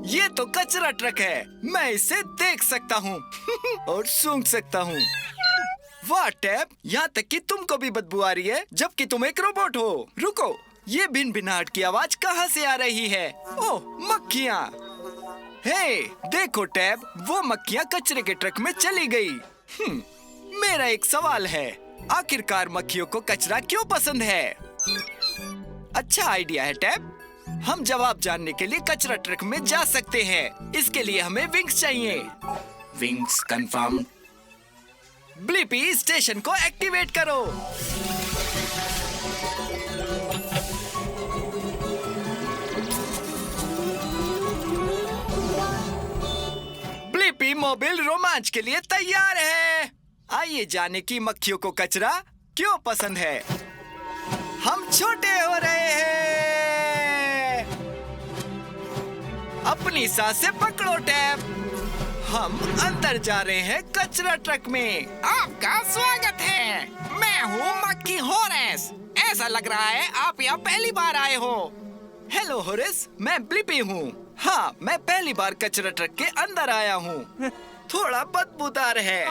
ये तो कचरा ट्रक है। मैं इसे देख सकता हूँ और सूंघ सकता हूँ। वाह टैब, यहाँ तक कि तुमको भी बदबू आ रही है, जबकि तुम एक रोबोट हो। रुको, ये भिन-भिनाहट की आवाज कहाँ से आ रही है? ओह, मक्खियाँ। हे, देखो टैब, वो मक्खियाँ कचरे के ट्रक में चली गई। मेरा एक सवाल है, आखिरकार मक्खियों को कचरा क्यों पसंद है? अच्छा आइडिया है टैब। हम जवाब जानने के लिए कचरा ट्रक में जा सकते हैं। इसके लिए हमें विंग्स चाहिए। Wings confirm. ब्लिपी, स्टेशन को एक्टिवेट करो। ब्लिपी मोबाइल रोमांच के लिए तैयार है। आइए जाने की मक्खियों को कचरा क्यों पसंद है। हम छोटे हो रहे हैं। अपनी सांसें पकड़ो टैब। हम अंदर जा रहे हैं कचरा ट्रक में। आपका स्वागत है। मैं हूँ मक्खी होरेस। ऐसा लग रहा है आप यहाँ पहली बार आए हो। हेलो होरेस, मैं ब्लिपी हूँ। हाँ, मैं पहली बार कचरा ट्रक के अंदर आया हूँ। थोड़ा बदबूदार है।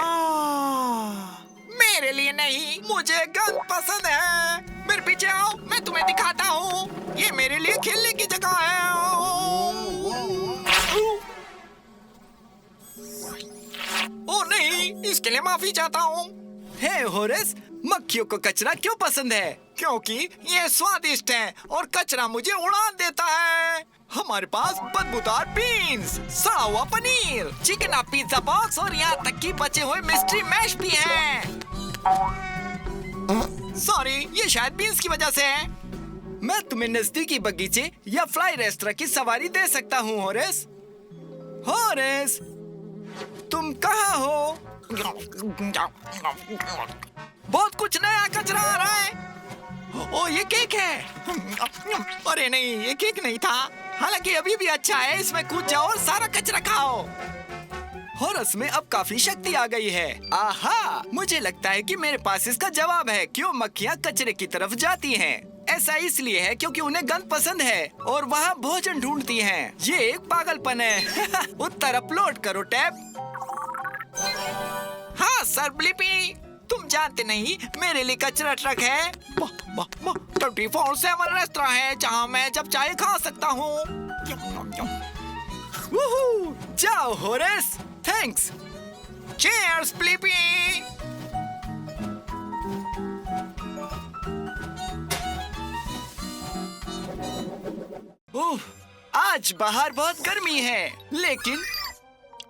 मेरे लिए नहीं, मुझे गंद पसंद है। मेरे पीछे आओ, मैं तुम्हें दिखाता हूँ। ये मेरे लिए खेलने की जगह है। ओ नहीं, इसके लिए माफी चाहता हूँ। हे होरेस, मक्खियों को कचरा क्यों पसंद है? क्योंकि ये स्वादिष्ट है और कचरा मुझे उड़ा देता है। हमारे पास बदबूदार बीन्स, सड़ा हुआ पनीर, चिकन पिज्जा बॉक्स और यहाँ तक कि बचे हुए मिस्ट्री मैश भी हैं। सॉरी, ये शायद बीन्स की वजह से है। मैं तुम्हें नजदीकी बगीचे या फ्लाई रेस्टोरेंट की सवारी दे सकता हूँ होरेस। होरेस, तुम कहाँ हो? बहुत कुछ नया कचरा आ रहा है। ओ, ये केक है। अरे नहीं, ये केक नहीं था। हालांकि अभी भी अच्छा है। इसमें कूद जाओ और सारा कचरा खाओ। होरस में अब काफी शक्ति आ गई है। आहा, मुझे लगता है कि मेरे पास इसका जवाब है क्यों मक्खियाँ कचरे की तरफ जाती हैं। ऐसा इसलिए है क्योंकि उन्हें गंद पसंद है और वहाँ भोजन ढूंढती हैं। ये एक पागलपन है। उत्तर अपलोड करो टैब। हाँ सर ब्लिपी, तुम जानते नहीं, मेरे लिए कचरा ट्रक है। 24/7 रेस्टोरेंट है जहाँ मैं जब चाहे खा सकता हूँ। जाओ होरेस, थैंक्स। Cheers Blippi. आज बाहर बहुत गर्मी है, लेकिन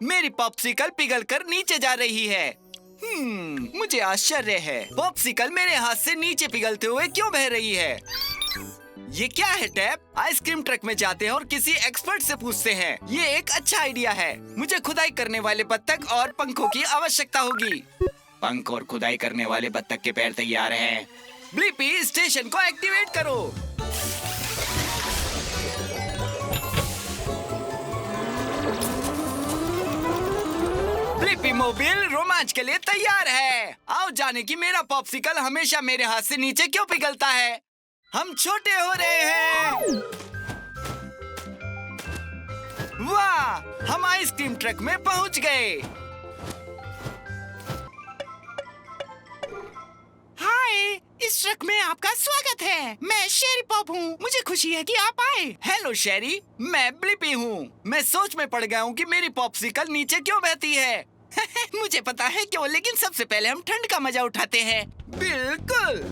मेरी पॉप्सिकल पिघलकर नीचे जा रही है। मुझे आश्चर्य है, पॉप्सिकल मेरे हाथ से नीचे पिघलते हुए क्यों बह रही है? ये क्या है टैब? आइसक्रीम ट्रक में जाते हैं और किसी एक्सपर्ट से पूछते हैं। ये एक अच्छा आइडिया है। मुझे खुदाई करने वाले बत्तख और पंखों की आवश्यकता होगी। पंख और खुदाई करने वाले बत्तख के पैर तैयार हैं। ब्लिपी, स्टेशन को एक्टिवेट करो। ब्लिपी मोबाइल रोमांच के लिए तैयार है। आओ जाने की मेरा पॉप्सिकल हमेशा मेरे हाथ से नीचे क्यों पिघलता है। हम छोटे हो रहे हैं। वाह, हम आइसक्रीम ट्रक में पहुंच गए। हाय, इस ट्रक में आपका स्वागत है। मैं शेरी पॉप हूँ। मुझे खुशी है कि आप आए। हेलो शेरी, मैं ब्लिपी हूँ। मैं सोच में पड़ गया हूँ कि मेरी पॉप्सिकल नीचे क्यों बहती है। मुझे पता है क्यों, लेकिन सबसे पहले हम ठंड का मजा उठाते हैं। बिल्कुल।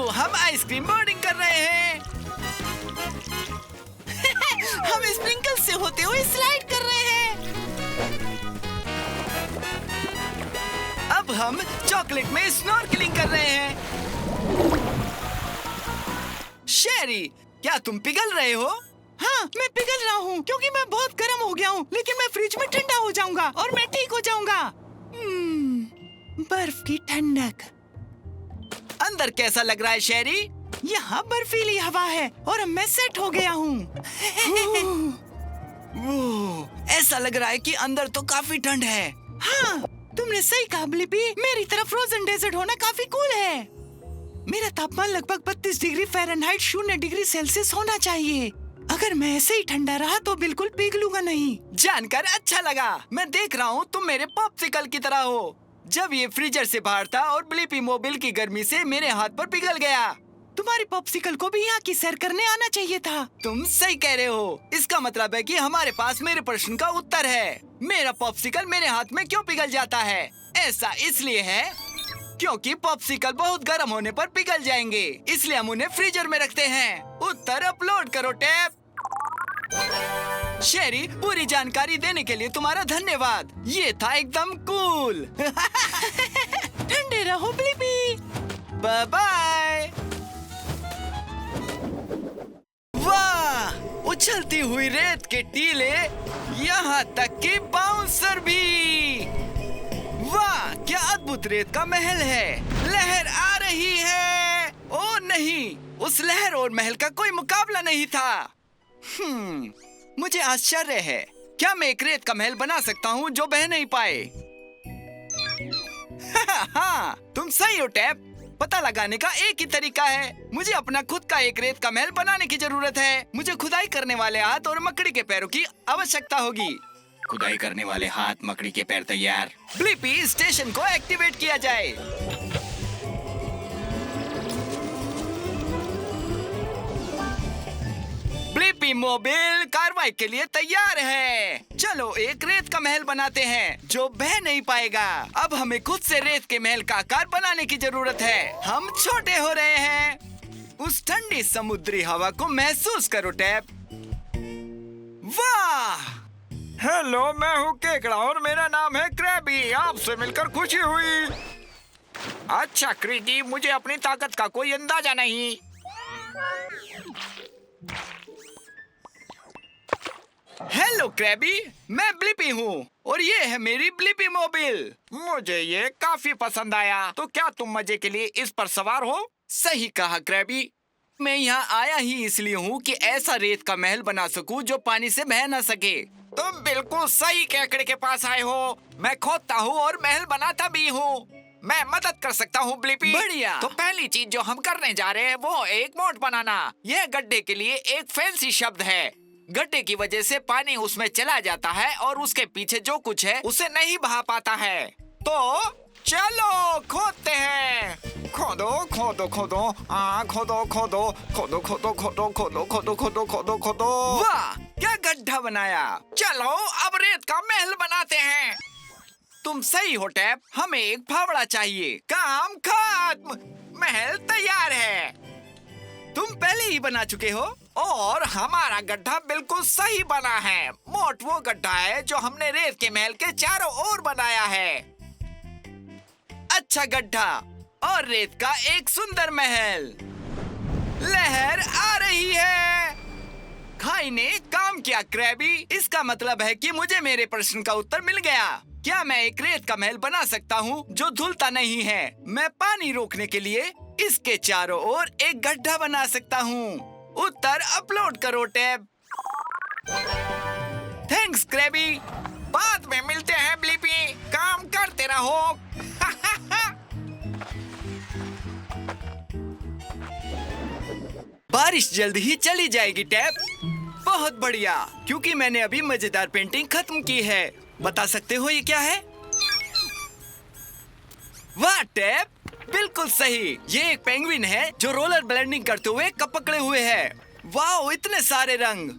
हम आइसक्रीम बोर्डिंग कर रहे हैं। हम स्प्रिंकल से होते हुए स्लाइड कर रहे हैं। अब हम चॉकलेट में स्नॉर्कलिंग कर रहे हैं। शेरी, क्या तुम पिघल रहे हो? हाँ, मैं पिघल रहा हूँ क्योंकि मैं बहुत गर्म हो गया हूँ, लेकिन मैं फ्रिज में ठंडा हो जाऊंगा और मैं ठीक हो जाऊंगा। बर्फ की ठंडक। अंदर कैसा लग रहा है शेरी? यहाँ बर्फीली हवा है और अब मैं सेट हो गया हूँ। ऐसा लग रहा है कि अंदर तो काफी ठंड है। हाँ, तुमने सही कहा ब्लिपी, मेरी तरफ फ्रोजन डेजर्ट होना काफी कूल है। मेरा तापमान लगभग 32 डिग्री फ़ारेनहाइट 0 डिग्री सेल्सियस होना चाहिए। अगर मैं ऐसे ही ठंडा रहा तो बिल्कुल पिघलूंगा नहीं। जानकर अच्छा लगा। मैं देख रहा हूँ तुम मेरे पॉप्सिकल की तरह हो। जब ये फ्रीजर से बाहर था और ब्लिपी मोबिल की गर्मी से मेरे हाथ पर पिघल गया। तुम्हारी पॉप्सिकल को भी यहाँ की सैर करने आना चाहिए था। तुम सही कह रहे हो। इसका मतलब है कि हमारे पास मेरे प्रश्न का उत्तर है। मेरा पॉप्सिकल मेरे हाथ में क्यों पिघल जाता है? ऐसा इसलिए है क्योंकि पॉप्सिकल बहुत गर्म होने पर पिघल जाएंगे, इसलिए हम उन्हें फ्रीजर में रखते हैं। उत्तर अपलोड करो टैप। शेरी, पूरी जानकारी देने के लिए तुम्हारा धन्यवाद। ये था एकदम कूल। ठंडे रहो ब्लिपी। Bye bye. वाह, उछलती हुई रेत के टीले, यहाँ तक कि बाउंसर भी। वाह, क्या अद्भुत रेत का महल है। लहर आ रही है। ओ नहीं, उस लहर और महल का कोई मुकाबला नहीं था। मुझे आश्चर्य है, क्या मैं एक रेत का महल बना सकता हूँ जो बह नहीं पाए? हाँ, तुम सही हो टैप। पता लगाने का एक ही तरीका है। मुझे अपना खुद का एक रेत का महल बनाने की जरूरत है। मुझे खुदाई करने वाले हाथ और मकड़ी के पैरों की आवश्यकता होगी। खुदाई करने वाले हाथ, मकड़ी के पैर तैयार। ब्लिपी, स्टेशन को एक्टिवेट किया जाए। ब्लिपी मोबिल कार्रवाई के लिए तैयार है। चलो एक रेत का महल बनाते हैं जो बह नहीं पाएगा। अब हमें खुद से रेत के महल का आकार बनाने की जरूरत है। हम छोटे हो रहे हैं। उस ठंडी समुद्री हवा को महसूस करो टैप। वाह! हेलो, मैं हूँ केकड़ा और मेरा नाम है क्रैबी। आपसे मिलकर खुशी हुई। अच्छा क्रिगी, मुझे अपनी ताकत का कोई अंदाजा नहीं। हेलो क्रैबी, मैं ब्लिपी हूँ और ये है मेरी ब्लिपी मोबिल। मुझे ये काफी पसंद आया। तो क्या तुम मजे के लिए इस पर सवार हो? सही कहा क्रैबी। मैं यहाँ आया ही इसलिए हूँ कि ऐसा रेत का महल बना सकूँ जो पानी से बह न सके। तुम बिल्कुल सही केकड़े के पास आए हो। मैं खोदता हूँ और महल बनाता भी हूँ। मैं मदद कर सकता हूँ ब्लिपी। बढ़िया। तो पहली चीज जो हम करने जा रहे हैं वो एक मोट बनाना। यह गड्ढे के लिए एक फैंसी शब्द है। गड्ढे की वजह से पानी उसमें चला जाता है और उसके पीछे जो कुछ है उसे नहीं बहा पाता है। तो चलो खोदते हैं। खोदो खोदो खोदो, खोदो खोदो खोदो खोदो खोदो खोदो खोदो खोदो खोदो खोदो। वाह, क्या गड्ढा बनाया। चलो अब रेत का महल बनाते हैं। तुम सही हो टैप। हमें एक फावड़ा चाहिए। काम खत्म, महल तैयार है। तुम पहले ही बना चुके हो और हमारा गड्ढा बिल्कुल सही बना है। मोट वो गड्ढा है जो हमने रेत के महल के चारों ओर बनाया है। अच्छा गड्ढा और रेत का एक सुंदर महल। लहर आ रही है। खाई ने काम किया क्रैबी। इसका मतलब है कि मुझे मेरे प्रश्न का उत्तर मिल गया। क्या मैं एक रेत का महल बना सकता हूँ जो धुलता नहीं है? मैं पानी रोकने के लिए इसके चारों ओर एक गड्ढा बना सकता हूँ। उत्तर अपलोड करो टैब। Thanks Krabby. बाद में मिलते हैं ब्लिपी। काम करते रहो। बारिश जल्द ही चली जाएगी टैब। बहुत बढ़िया, क्योंकि मैंने अभी मजेदार पेंटिंग खत्म की है। बता सकते हो ये क्या है? वाह टैब, बिल्कुल सही। ये एक पेंगुइन है जो रोलर ब्लेंडिंग करते हुए कप पकड़े हुए है। वाह, इतने सारे रंग।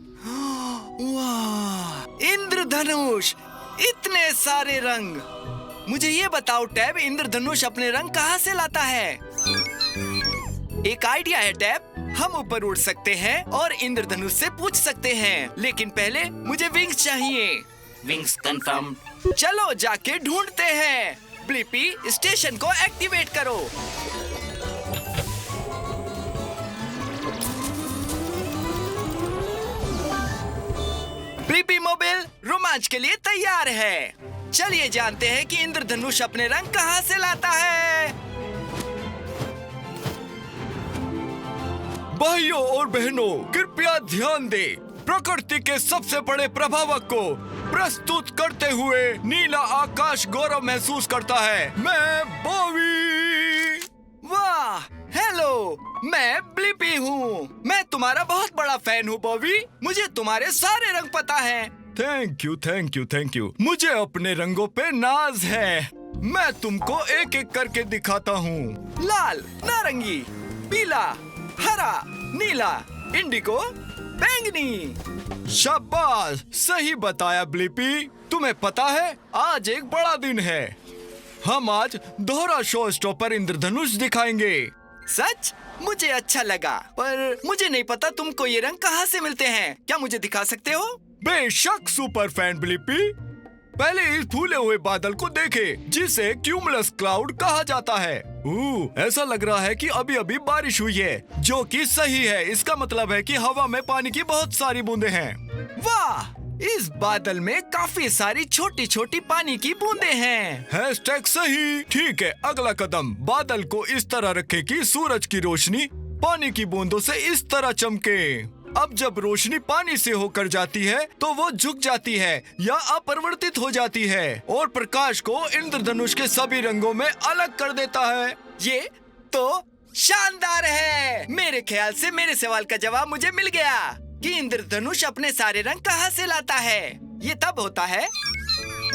वाह, इंद्रधनुष, इतने सारे रंग। मुझे ये बताओ टैब, इंद्रधनुष अपने रंग कहाँ से लाता है? एक आइडिया है टैब। हम ऊपर उड़ सकते हैं और इंद्रधनुष से पूछ सकते हैं, लेकिन पहले मुझे विंग्स चाहिए। Wings confirm. चलो जाके ढूंढते हैं। ब्लिपी, स्टेशन को एक्टिवेट करो। ब्लिपी मोबिल रोमांच के लिए तैयार है। चलिए जानते हैं कि इंद्रधनुष अपने रंग कहाँ से लाता है। भाइयों और बहनों, कृपया ध्यान दें। प्रकृति के सबसे बड़े प्रभावक को प्रस्तुत करते हुए नीला आकाश गौरव महसूस करता है, मैं बॉबी। वाह, हेलो, मैं ब्लिपी हूँ। मैं तुम्हारा बहुत बड़ा फैन हूँ बॉबी। मुझे तुम्हारे सारे रंग पता है। Thank you, thank you, thank you. मुझे अपने रंगों पे नाज है। मैं तुमको एक एक करके दिखाता हूँ। लाल, नारंगी, पीला, हरा, नीला, इंडिगो, बैंगनी। शाबाश, सही बताया ब्लिपी। तुम्हें पता है आज एक बड़ा दिन है। हम आज दोहरा शो स्टॉपर इंद्रधनुष दिखाएंगे। सच? मुझे अच्छा लगा, पर मुझे नहीं पता तुमको ये रंग कहाँ से मिलते हैं। क्या मुझे दिखा सकते हो? बेशक सुपर फैन ब्लिपी। पहले इस फूले हुए बादल को देखे, जिसे क्यूमुलस क्लाउड कहा जाता है। ऐसा लग रहा है कि अभी अभी बारिश हुई है, जो कि सही है। इसका मतलब है कि हवा में पानी की बहुत सारी बूंदें हैं। वाह, इस बादल में काफी सारी छोटी छोटी पानी की बूंदें हैं। हैशटैग सही। ठीक है, अगला कदम, बादल को इस तरह रखें कि सूरज की रोशनी पानी की बूंदों से इस तरह चमके। अब जब रोशनी पानी से होकर जाती है तो वो झुक जाती है या अपरिवर्तित हो जाती है और प्रकाश को इंद्रधनुष के सभी रंगों में अलग कर देता है। ये तो शानदार है। मेरे ख्याल से मेरे सवाल का जवाब मुझे मिल गया कि इंद्रधनुष अपने सारे रंग कहाँ से लाता है। ये तब होता है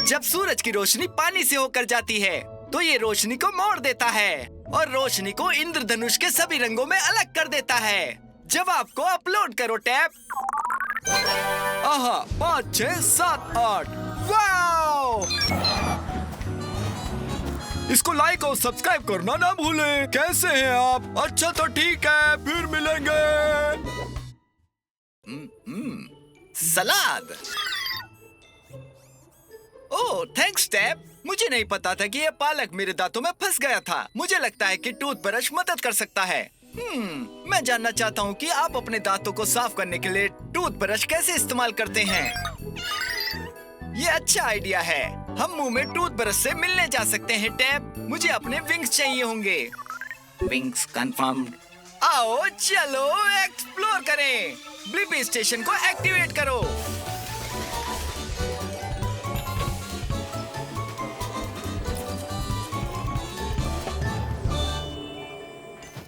जब सूरज की रोशनी पानी से होकर जाती है, तो ये रोशनी को मोड़ देता है और रोशनी को इंद्रधनुष के सभी रंगों में अलग कर देता है। जवाब को अपलोड करो टैब। आहा, 5, 6, 7, 8। वाओ! इसको लाइक और सब्सक्राइब करना ना भूलें। कैसे हैं आप? अच्छा तो ठीक है, फिर मिलेंगे। सलाद। ओह, थैंक्स टैब। मुझे नहीं पता था कि ये पालक मेरे दांतों में फंस गया था। मुझे लगता है कि टूथब्रश मदद कर सकता है। मैं जानना चाहता हूँ कि आप अपने दांतों को साफ करने के लिए टूथब्रश कैसे इस्तेमाल करते हैं। ये अच्छा आइडिया है। हम मुंह में टूथब्रश से मिलने जा सकते हैं टैब। मुझे अपने विंग्स चाहिए होंगे। Wings confirmed. आओ चलो एक्सप्लोर करें। ब्लिपी स्टेशन को एक्टिवेट करो।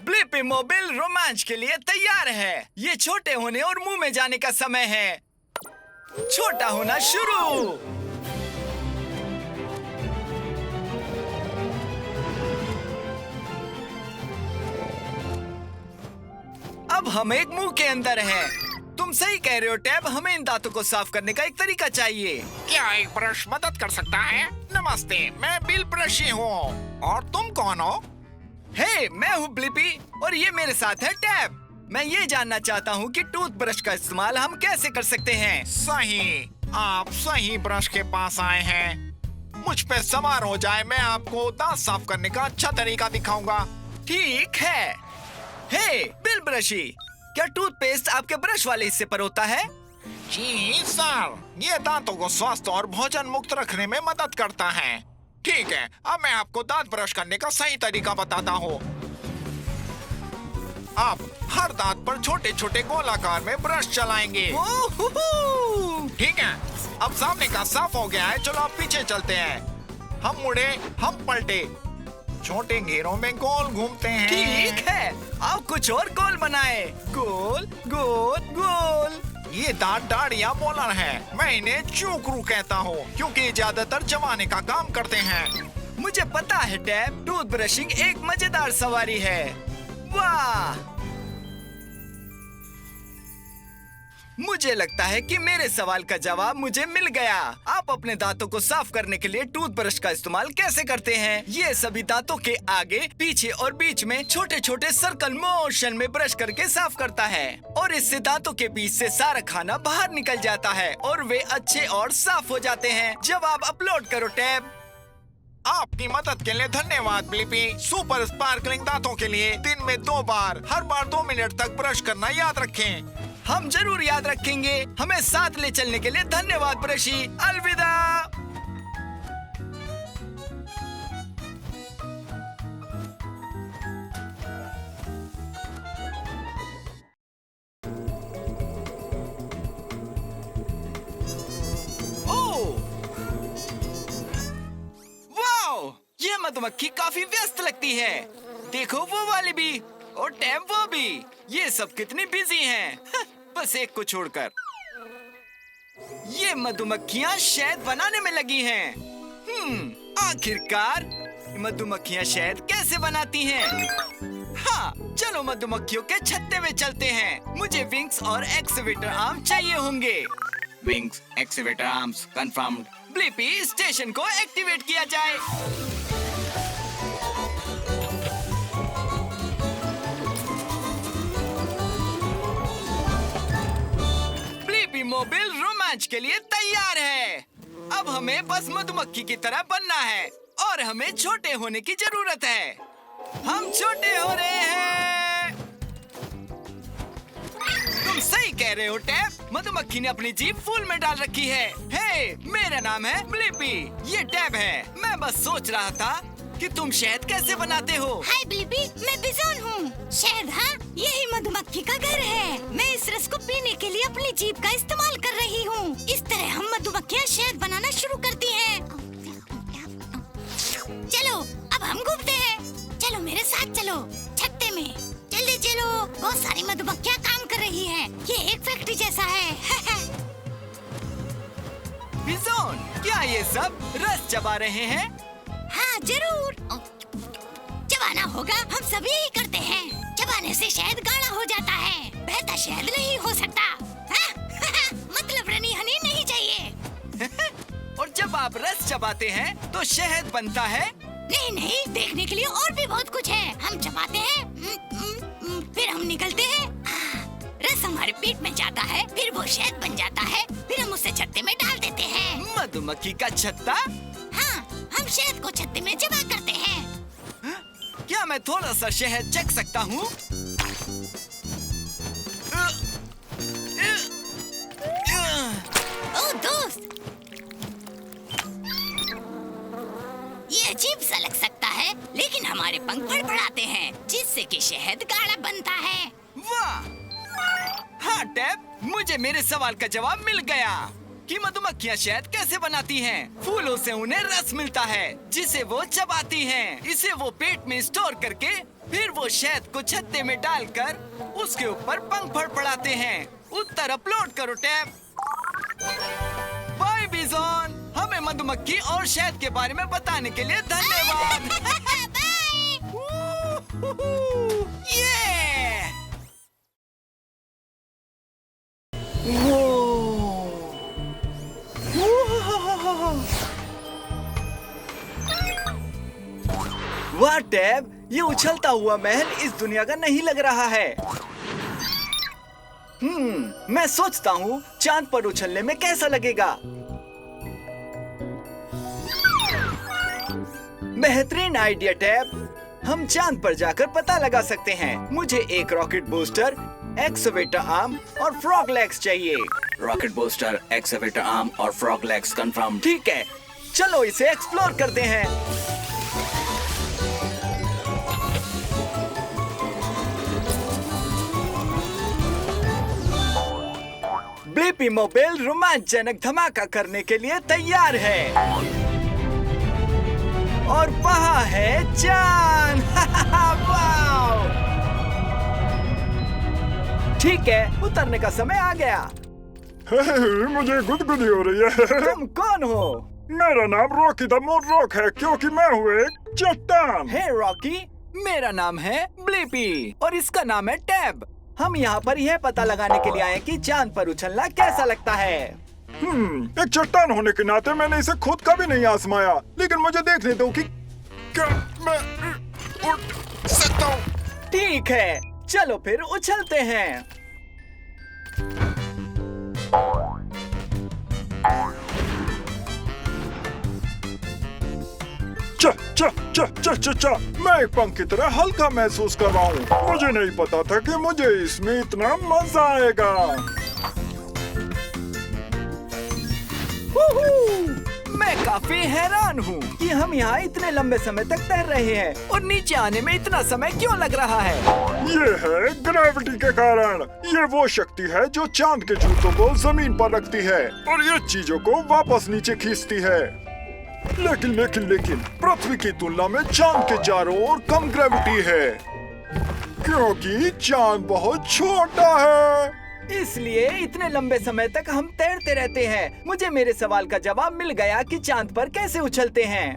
ब्लिपी मोबाइल रोमांच के लिए तैयार है। ये छोटे होने और मुंह में जाने का समय है। छोटा होना शुरू। अब हम एक मुंह के अंदर हैं। तुम सही कह रहे हो टैब। हमें इन दांतों को साफ करने का एक तरीका चाहिए। क्या एक ब्रश मदद कर सकता है? नमस्ते, मैं बिल ब्रशी हूँ। और तुम कौन हो? हे, मैं हूँ ब्लिपी और ये मेरे साथ है टैब। मैं ये जानना चाहता हूँ कि टूथब्रश का इस्तेमाल हम कैसे कर सकते हैं। सही, आप सही ब्रश के पास आए हैं। मुझ पे सवार हो जाए, मैं आपको दांत साफ करने का अच्छा तरीका दिखाऊंगा। ठीक है। हे बिल ब्रशी, क्या टूथपेस्ट आपके ब्रश वाले हिस्से पर होता है? जी सर, ये दांतों को स्वस्थ और भोजन मुक्त रखने में मदद करता है। ठीक है, अब मैं आपको दांत ब्रश करने का सही तरीका बताता हूँ। आप हर दांत पर छोटे छोटे गोलाकार में ब्रश चलाएंगे। ठीक है, अब सामने का साफ हो गया है। चलो अब पीछे चलते हैं। हम मुड़े, हम पलटे, छोटे घेरों में गोल घूमते हैं। ठीक है, आप कुछ और गोल बनाए। गोल गोल गोल। ये दांत दाढ़िया बॉलर है। मैं इन्हें चूकरू कहता हूँ क्योंकि ज्यादातर जमाने का काम करते हैं। मुझे पता है टैब, टूथ ब्रशिंग एक मजेदार सवारी है। वाह, मुझे लगता है कि मेरे सवाल का जवाब मुझे मिल गया। आप अपने दांतों को साफ करने के लिए टूथब्रश का इस्तेमाल कैसे करते हैं? ये सभी दांतों के आगे, पीछे और बीच में छोटे छोटे सर्कल मोशन में ब्रश करके साफ करता है और इससे दांतों के बीच से सारा खाना बाहर निकल जाता है और वे अच्छे और साफ हो जाते हैं। जवाब अपलोड करो टैब। आपकी मदद के लिए धन्यवाद ब्लिपी। सुपर स्पार्कलिंग दांतों के लिए दिन में 2 बार, हर बार 2 मिनट तक ब्रश करना याद रखें। हम जरूर याद रखेंगे। हमें साथ ले चलने के लिए धन्यवाद ब्रशी। अलविदा। ओह, मधुमक्खी काफी व्यस्त लगती है। देखो वो वाली भी और टैब वो भी। ये सब कितनी बिजी हैं। बस एक को छोड़कर। ये मधुमक्खियाँ शहद बनाने में लगी हैं। आखिरकार मधुमक्खियाँ शहद कैसे बनाती हैं? हाँ, चलो मधुमक्खियों के छत्ते में चलते हैं। मुझे विंग्स और एक्सीवेटर आर्म चाहिए होंगे। Wings, excavator arms confirmed. Blippi, station को एक्टिवेट किया जाए। ब्लिपी मोबाइल रोमांच के लिए तैयार है। अब हमें बस मधुमक्खी की तरह बनना है और हमें छोटे होने की जरूरत है। हम छोटे हो रहे हैं। तुम सही कह रहे हो टैब। मधुमक्खी ने अपनी जीभ फूल में डाल रखी है। हे, मेरा नाम है ब्लिपी। ये टैब है। मैं बस सोच रहा था कि तुम शहद कैसे बनाते हो। हाय ब्लिपी, मैं बिजोन हूँ। शहद, हाँ, यही मधुमक्खी का घर है। मैं इस रस को पीने के लिए अपनी जीभ का इस्तेमाल कर रही हूँ। इस तरह हम मधुमक्खियाँ शहद बनाना शुरू करती हैं। चलो, अब हम घूमते हैं। चलो मेरे साथ चलो, छत्ते में। जल्दी चलो, बहुत सारी मधुमक्खियाँ काम कर रही हैं। ये एक फैक्ट्री जैसा है। बिजोन, क्या ये सब रस चबा रहे हैं? हाँ जरूर, चबाना होगा। हम सभी यही करते हैं। चबाने से शहद गाढ़ा हो जाता है। बहता शहद नहीं हो सकता। हाँ? मतलब रनी हनी नहीं चाहिए। और जब आप रस चबाते हैं तो शहद बनता है? नहीं नहीं, देखने के लिए और भी बहुत कुछ है। हम चबाते हैं, फिर हम निकलते हैं। रस हमारे पेट में जाता है, फिर वो शहद बन जाता है, फिर हम उसे छत्ते में डाल देते हैं। मधुमक्खी का छत्ता? हाँ, हम शहद को छत्ते में जमा करते हैं। क्या मैं थोड़ा सा शहद चख सकता हूँ? ओ दोस्त, ये अजीब सा लग सकता है, लेकिन हमारे पंख फड़फड़ाते हैं, जिससे कि शहद गाढ़ा बनता है। वाह! हाँ टैब, मुझे मेरे सवाल का जवाब मिल गया कि मधुमक्खियाँ शहद कैसे बनाती हैं। फूलों से उन्हें रस मिलता है, जिसे वो चबाती हैं। इसे वो पेट में स्टोर करके फिर वो शहद को छत्ते में डालकर उसके ऊपर पंख फड़फड़ाते हैं। उत्तर अपलोड करो टैब। बाय बिजोन, हमें मधुमक्खी और शहद के बारे में बताने के लिए धन्यवाद। ये! वाह टैब, ये उछलता हुआ महल इस दुनिया का नहीं लग रहा है। मैं सोचता हूँ चांद पर उछलने में कैसा लगेगा। बेहतरीन आइडिया टैब। हम चांद पर जाकर पता लगा सकते हैं। मुझे एक रॉकेट बूस्टर, एक्सवेटर आर्म और फ्रॉग लेग्स चाहिए। रॉकेट बूस्टर, एक्सवेटर आर्म और फ्रॉग लेग्स कंफर्म। ठीक है, चलो इसे एक्सप्लोर करते हैं। ब्लिपी मोबाइल रोमांचजनक धमाका करने के लिए तैयार है। और वहाँ है चांद। वाव! ठीक है, उतरने का समय आ गया। मुझे गुदगुदी हो रही है। तुम कौन हो? मेरा नाम रॉकी द मून रॉक है, क्योंकि मैं हूँ एक चट्टान। हे रॉकी, मेरा नाम है ब्लिपी और इसका नाम है टैब। हम यहाँ पर यह पता लगाने के लिए आए कि चांद पर उछलना कैसा लगता है। एक चट्टान होने के नाते मैंने इसे खुद कभी नहीं आजमाया, लेकिन मुझे देखने दो कि क्या मैं उड़ सकता हूँ। ठीक है, चलो फिर उछलते हैं। चा चा चा चा चा चा, मैं एक पंख की तरह हल्का महसूस कर रहा हूँ। मुझे नहीं पता था कि मुझे इसमें इतना मजा आएगा। मैं काफी हैरान हूँ कि हम यहाँ इतने लंबे समय तक तैर रहे हैं और नीचे आने में इतना समय क्यों लग रहा है। ये है ग्रेविटी के कारण। ये वो शक्ति है जो चांद के जूतों को जमीन पर रखती है और ये चीजों को वापस नीचे खींचती है। लेकिन पृथ्वी की तुलना में चांद के चारों ओर कम ग्रेविटी है, क्योंकि चांद बहुत छोटा है। इसलिए इतने लंबे समय तक हम तैरते रहते हैं। मुझे मेरे सवाल का जवाब मिल गया कि चांद पर कैसे उछलते हैं।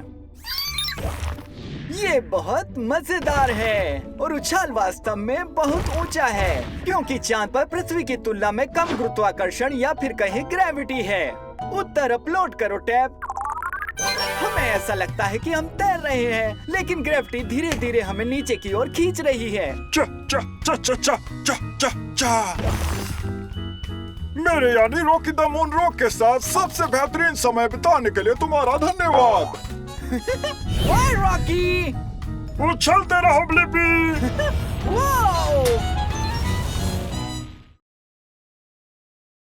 ये बहुत मजेदार है और उछाल वास्तव में बहुत ऊंचा है, क्योंकि चांद पर पृथ्वी की तुलना में कम गुरुत्वाकर्षण या फिर कहीं ग्रेविटी है। उत्तर अपलोड करो टैब। हमें ऐसा लगता है कि हम तैर रहे हैं, लेकिन ग्रेविटी धीरे धीरे हमें नीचे की ओर खींच रही है। चा चा चा चा चा चा चा चा। मेरे यानी रॉकी द मून रॉक के साथ सबसे बेहतरीन समय बिताने के लिए तुम्हारा धन्यवाद। ओए रॉकी! उछलते रहो ब्लिपी। वाओ!